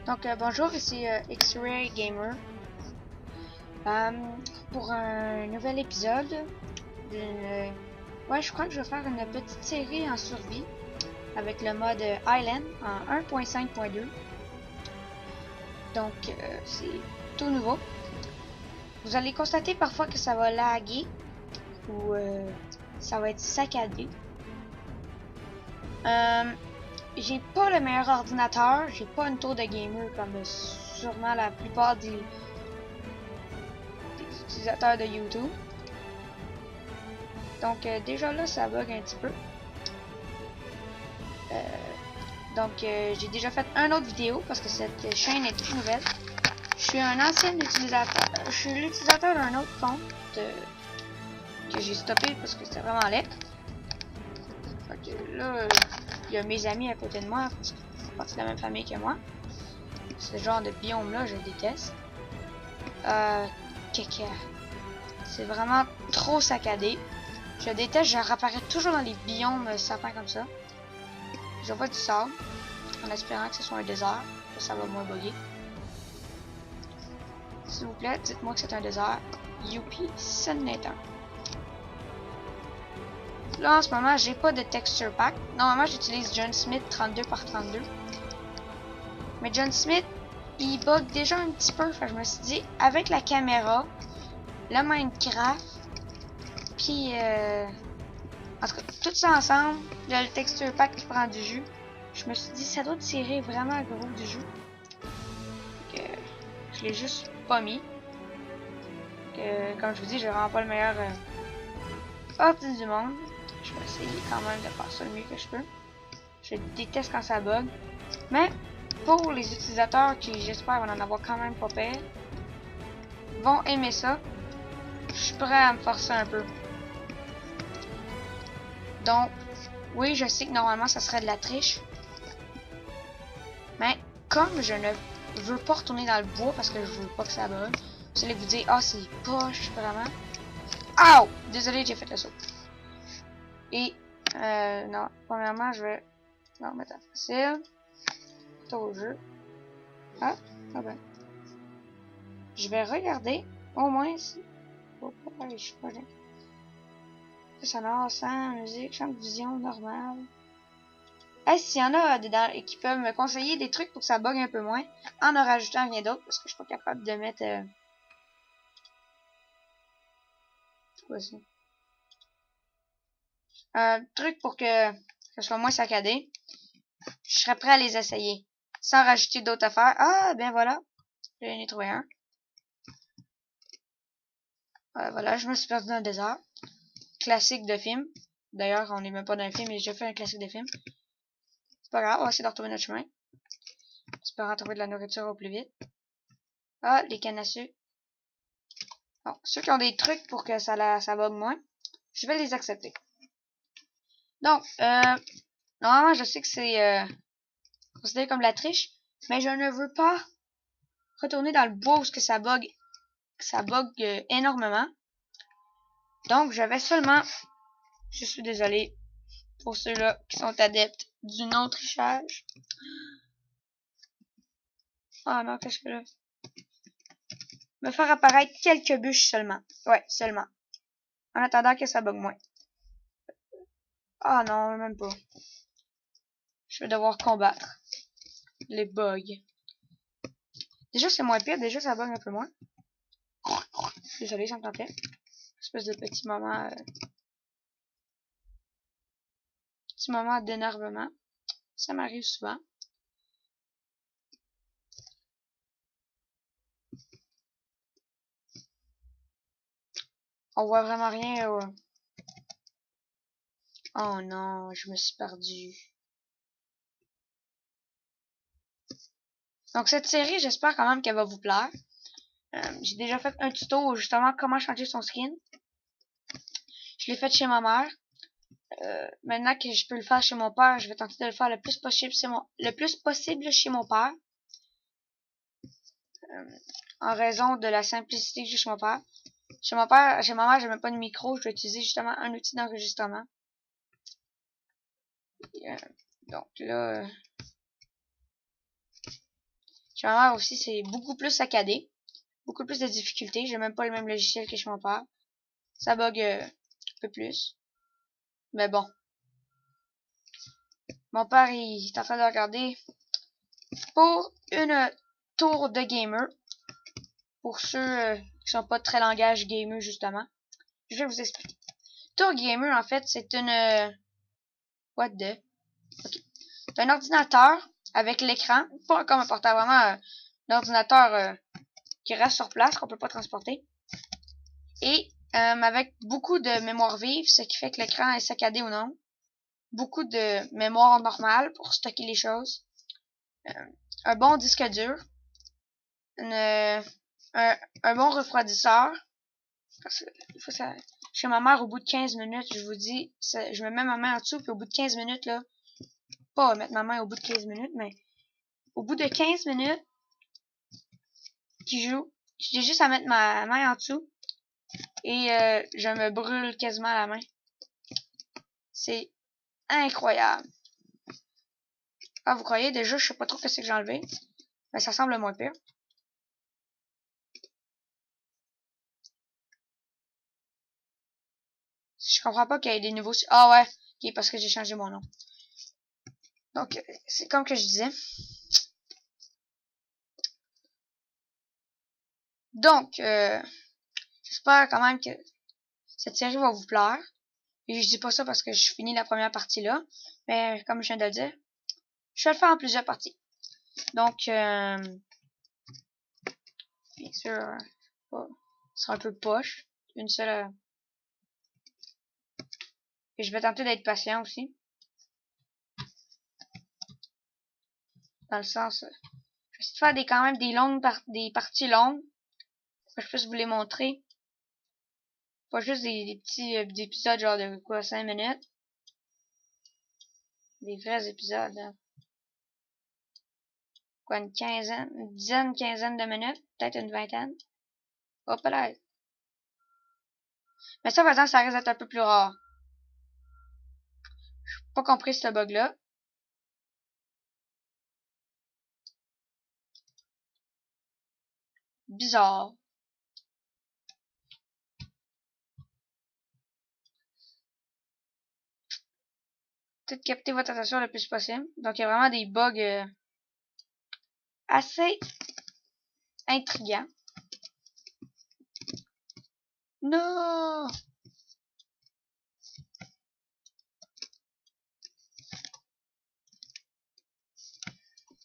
Donc bonjour, ici X-Ray Gamer pour un nouvel épisode d'une... Ouais, je crois que je vais faire une petite série en survie avec le mode Island en 1.5.2. Donc c'est tout nouveau. Vous allez constater parfois que ça va laguer ou ça va être saccadé. J'ai pas le meilleur ordinateur, j'ai pas une tour de gamer comme sûrement la plupart des utilisateurs de YouTube. Donc déjà là ça bug un petit peu. J'ai déjà fait une autre vidéo parce que cette chaîne est toute nouvelle. Je suis un ancien utilisateur, je suis l'utilisateur d'un autre compte que j'ai stoppé parce que c'était vraiment laid. Donc là, il y a mes amis à côté de moi parce qu'ils font partie de la même famille que moi. Ce genre de biome là, je déteste. Caca. C'est vraiment trop saccadé. Je déteste, je réapparais toujours dans les biomes sapins comme ça. Je vois du sable, en espérant que ce soit un désert, que ça va moins bugger. S'il vous plaît, dites-moi que c'est un désert. Youpi, ce n'est un. Là, en ce moment, j'ai pas de texture pack. Normalement, j'utilise John Smith 32x32. Mais John Smith, il bug déjà un petit peu. Fait que je me suis dit, avec la caméra, le Minecraft, puis en tout cas, tout ça ensemble, le texture pack qui prend du jus. Je me suis dit, ça doit tirer vraiment gros du jus. Donc, je l'ai juste pas mis. Comme je vous dis, j'ai vraiment pas le meilleur opti du monde. Je vais essayer quand même de faire ça le mieux que je peux. Je déteste quand ça bug. Mais pour les utilisateurs qui, j'espère, vont en avoir quand même pas peur, vont aimer ça. Je suis prêt à me forcer un peu. Donc, oui, je sais que normalement ça serait de la triche. Mais comme je ne veux pas retourner dans le bois parce que je veux pas que ça bug, vous allez vous dire, ah, c'est poche, vraiment. Aouh! Désolé, j'ai fait le saut. Et, non, premièrement, je vais... Non, mettre facile. Au jeu. Ah ben. Je vais regarder, au moins, si... Oh, je suis pas là. Sonore, sans musique, champ de vision, normal. Hey, s'il y en a dedans et qui peuvent me conseiller des trucs pour que ça bug un peu moins, en rajoutant rien d'autre, parce que je suis pas capable de mettre... C'est quoi ça? Un truc pour que ce soit moins saccadé. Je serais prêt à les essayer. Sans rajouter d'autres affaires. Ah, ben voilà. J'en ai trouvé un. Voilà, je me suis perdu dans le désert. Classique de film. D'ailleurs, on n'est même pas dans un film, mais j'ai déjà fait un classique de film. C'est pas grave, on va essayer de retrouver notre chemin. J'espère retrouver de la nourriture au plus vite. Ah, les cannes à sucre. Bon, ceux qui ont des trucs pour que ça bug moins, je vais les accepter. Donc, normalement, je sais que c'est considéré comme la triche, mais je ne veux pas retourner dans le bois où ça bug énormément. Donc, je vais seulement... Je suis désolé pour ceux-là qui sont adeptes du non-trichage. Ah non, qu'est-ce que là? Me faire apparaître quelques bûches seulement. Ouais, seulement. En attendant que ça bug moins. Ah non, même pas. Je vais devoir combattre les bugs. Déjà, c'est moins pire. Déjà, ça bug un peu moins. Désolé, ça me tentait. Espèce de petit moment d'énervement. Ça m'arrive souvent. On voit vraiment rien. Oh non, je me suis perdu. Donc cette série, j'espère quand même qu'elle va vous plaire. J'ai déjà fait un tuto justement comment changer son skin. Je l'ai fait chez ma mère. Maintenant que je peux le faire chez mon père, je vais tenter de le faire le plus possible chez mon père. En raison de la simplicité que j'ai chez mon père. Chez ma mère, j'ai même pas de micro, je vais utiliser justement un outil d'enregistrement. Donc là, chez ma mère aussi, c'est beaucoup plus saccadé. Beaucoup plus de difficultés. J'ai même pas le même logiciel que chez mon père. Ça bug un peu plus. Mais bon. Mon père, il est en train de regarder pour une tour de gamer. Pour ceux qui sont pas très langage gamer, justement. Je vais vous expliquer. Tour gamer, en fait, c'est une... what the... Ok. C'est un ordinateur avec l'écran. Pas comme un portable, vraiment un ordinateur qui reste sur place, qu'on peut pas transporter. Et avec beaucoup de mémoire vive, ce qui fait que l'écran est saccadé ou non. Beaucoup de mémoire normale pour stocker les choses. Un bon disque dur. Un bon refroidisseur. Parce que ça, chez ma mère, au bout de 15 minutes, je vous dis, je me mets ma main en dessous, puis au bout de 15 minutes, là, pas mettre ma main au bout de 15 minutes, mais au bout de 15 minutes qui joue, j'ai juste à mettre ma main en dessous et je me brûle quasiment la main. C'est incroyable. Ah, vous croyez déjà, je sais pas trop ce que j'ai enlevé, mais ça semble moins pire. Je comprends pas qu'il y ait des nouveaux... Ah ouais, ok, parce que j'ai changé mon nom. Donc, c'est comme que je disais. Donc, j'espère quand même que cette série va vous plaire. Et je dis pas ça parce que je finis la première partie là. Mais comme je viens de le dire, je vais le faire en plusieurs parties. Donc, bien sûr, ce sera un peu poche. Une seule... Et je vais tenter d'être patient aussi. Dans le sens... je vais essayer de faire quand même des parties longues. Pour que je puisse vous les montrer. Pas juste des petits épisodes genre de quoi, 5 minutes. Des vrais épisodes. Quoi, une quinzaine de minutes. Peut-être une vingtaine. Oh, peut-être. Mais ça, par exemple, ça risque d'être un peu plus rare. J'ai pas compris ce bug-là. Bizarre. Peut-être capter votre attention le plus possible. Donc, il y a vraiment des bugs assez intrigants. Non!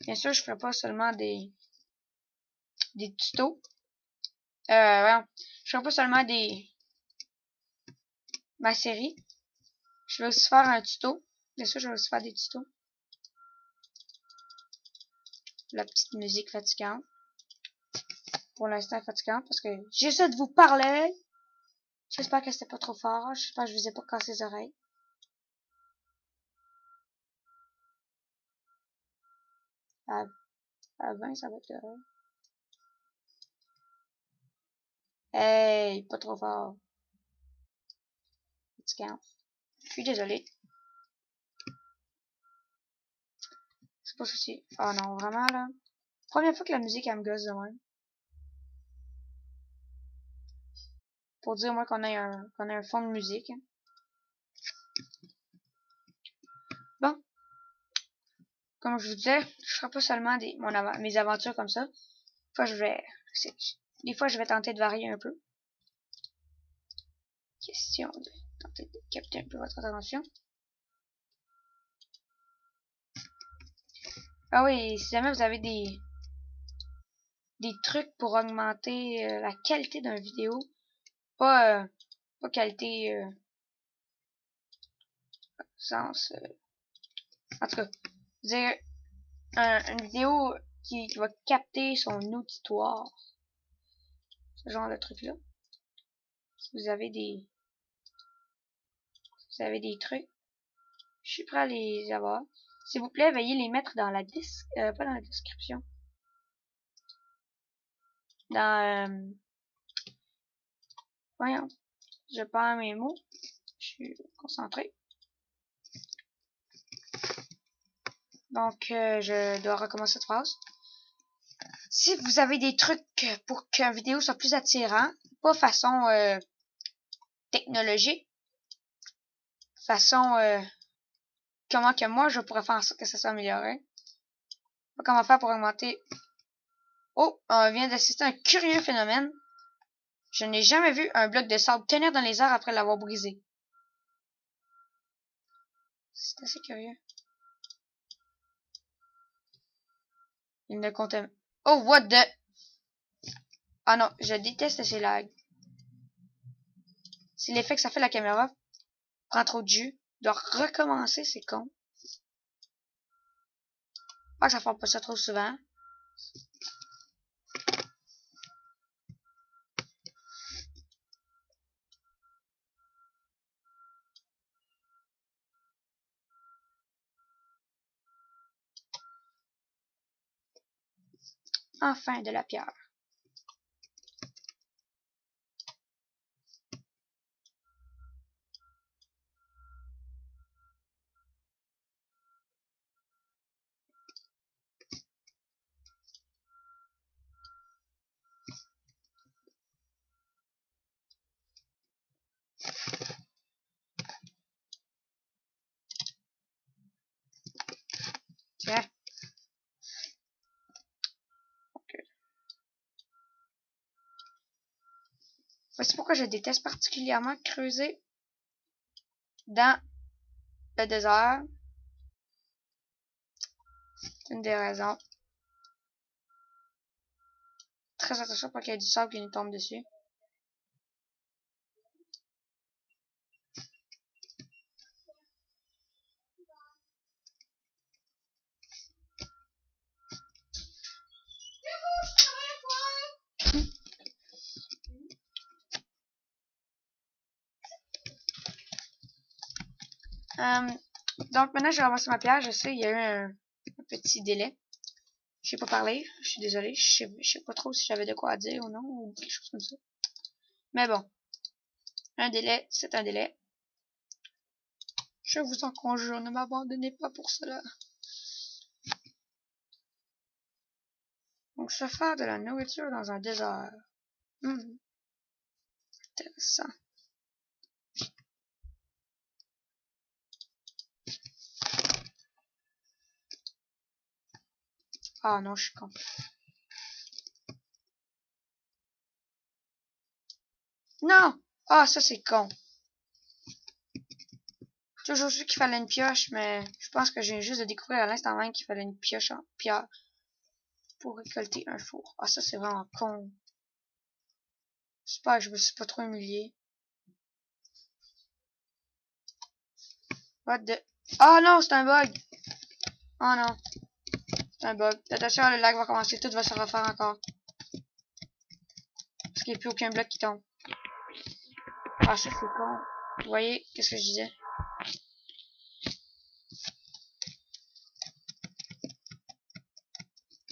Bien sûr, je ferai pas seulement des tutos. Je ferai pas seulement ma série. Je vais aussi faire un tuto. Bien sûr, je vais aussi faire des tutos. La petite musique fatigante. Pour l'instant, fatigante parce que j'essaie de vous parler. J'espère que c'était pas trop fort. J'espère que je vous ai pas cassé les oreilles. À 20, ça va être correct. Hey, pas trop fort. Fatigant. Je suis désolée. C'est pas souci. Oh non, vraiment là. Première fois que la musique elle me gosse de même. Pour dire moi qu'on a un fond de musique. Bon. Comme je vous disais, je ferai pas seulement mes aventures comme ça. Des fois je vais tenter de varier un peu. Question de tenter de capter un peu votre attention. Ah oui, si jamais vous avez des trucs pour augmenter la qualité d'une vidéo, pas pas qualité sens. En tout cas, dire une vidéo qui va capter son auditoire. Ce genre de truc là. Si vous avez des trucs, je suis prêt à les avoir. S'il vous plaît, veuillez les mettre dans la pas dans la description. Dans voyons, je perds mes mots. Je suis concentré. Donc, je dois recommencer cette phrase. Si vous avez des trucs pour qu'une vidéo soit plus attirant, pas façon technologique, façon comment que moi je pourrais faire en sorte que ça soit amélioré. Comment faire pour augmenter. Oh, on vient d'assister à un curieux phénomène. Je n'ai jamais vu un bloc de sable tenir dans les airs après l'avoir brisé. C'est assez curieux. Il ne compte. Oh, what the. Ah non, je déteste ces lags. C'est l'effet que ça fait la caméra. Prend trop de jus. Doit recommencer, c'est con. Ah, ça fait pas ça trop souvent. Enfin, de la pierre. Tiens. Okay. Voici pourquoi je déteste particulièrement creuser dans le désert. C'est une des raisons. Très attention pour qu'il y ait du sable qui nous tombe dessus. Donc maintenant j'ai ramassé ma pierre, je sais, il y a eu un petit délai. Je sais pas parler, je suis désolée, je sais pas trop si j'avais de quoi dire ou non, ou quelque chose comme ça. Mais bon, un délai, c'est un délai. Je vous en conjure, ne m'abandonnez pas pour cela. Donc se faire de la nourriture dans un désert. Intéressant. Ah non, je suis con. Non! Ah, ça c'est con. J'ai toujours su qu'il fallait une pioche, mais je pense que j'ai juste de découvrir à l'instant même qu'il fallait une pioche en pierre pour récolter un four. Ah, ça c'est vraiment con. J'espère que je me suis pas trop humilié. What the... Ah non, c'est un bug! Oh non, c'est un bug. Attention, le lag va commencer, tout va se refaire encore. Parce qu'il n'y a plus aucun bloc qui tombe. Ah, ça c'est con. Vous voyez, qu'est-ce que je disais?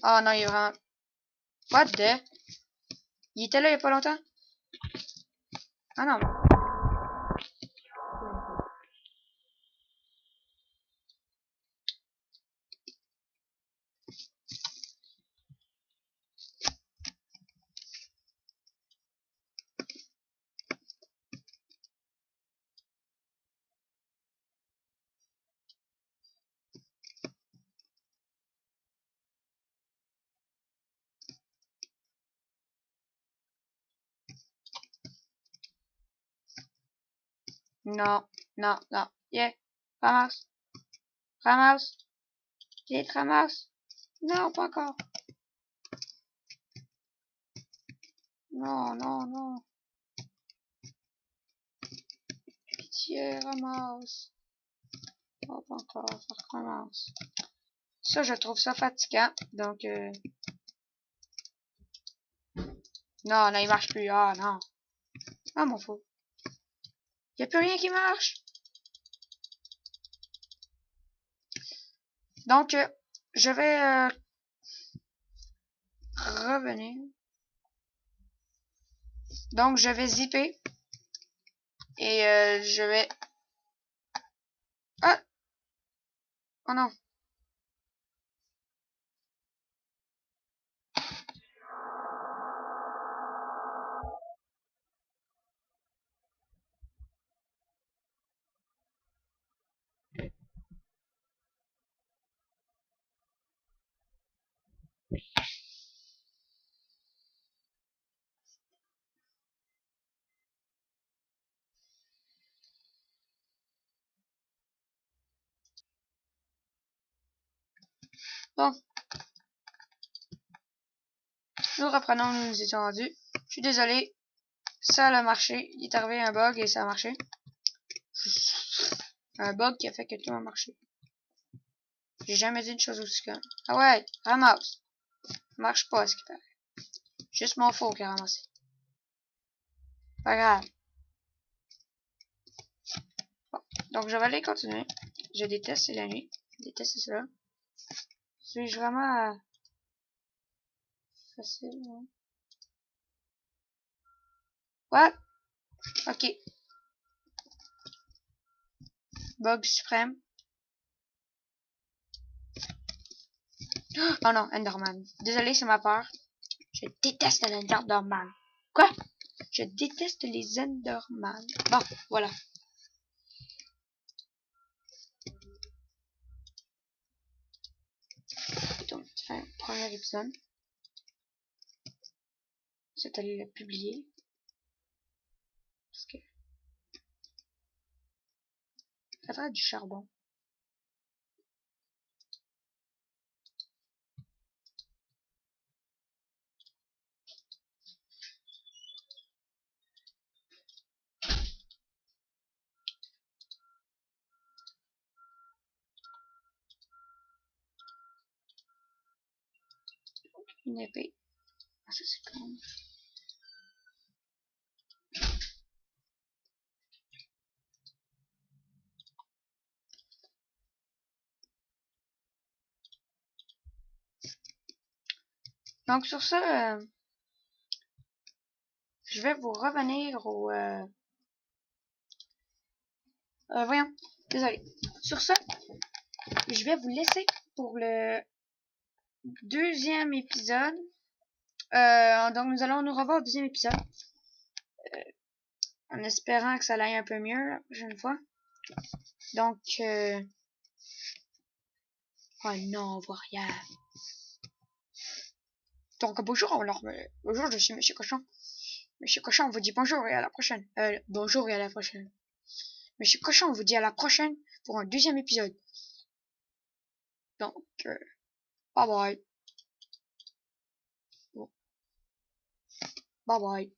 Ah non, il est vraiment... What the... Il était là il y a pas longtemps? Ah non. Non, non, non. Yeah. Ramasse. Ramasse. Vite, ramasse. Non, pas encore. Non, non, non. Yeah, ramasse. Hop, encore, ça recommence. Ça, je trouve ça fatigant. Donc, non, là, il marche plus. Ah, non. Ah, mon fou. Y a plus rien qui marche. Donc, je vais revenir. Donc, je vais zipper. Et je vais... Ah! Oh non. Bon. Nous reprenons où nous étions rendus. Je suis désolé. Ça a marché. Il est arrivé un bug et ça a marché. Un bug qui a fait que tout a marché. J'ai jamais dit une chose aussi conne. Ah ouais, ramasse. Ça marche pas, ce qui paraît. Juste mon faux qui a ramassé. Pas grave. Bon. Donc, je vais aller continuer. Je déteste la nuit. Je déteste cela. Suis-je vraiment facile, hein? What? Ok. Bug suprême. Oh non, Enderman. Désolé, c'est ma peur. Je déteste l'Enderman. Quoi? Je déteste les Enderman. Bon, voilà. Donc, fin, premier épisode. C'est allé le publier. Parce que... ça va du charbon. Une épée. Ah, ça c'est con. Donc sur ça, je vais vous revenir au... voyons, désolé. Sur ça, je vais vous laisser pour le deuxième épisode. Donc nous allons nous revoir au deuxième épisode. En espérant que ça aille un peu mieux la prochaine fois. Donc, oh non, on voit rien. Donc bonjour, bonjour, je suis Monsieur Cochon. Monsieur Cochon vous dit bonjour et à la prochaine. Bonjour et à la prochaine. Monsieur Cochon vous dit à la prochaine pour un deuxième épisode. Donc, bye bye. Bye bye.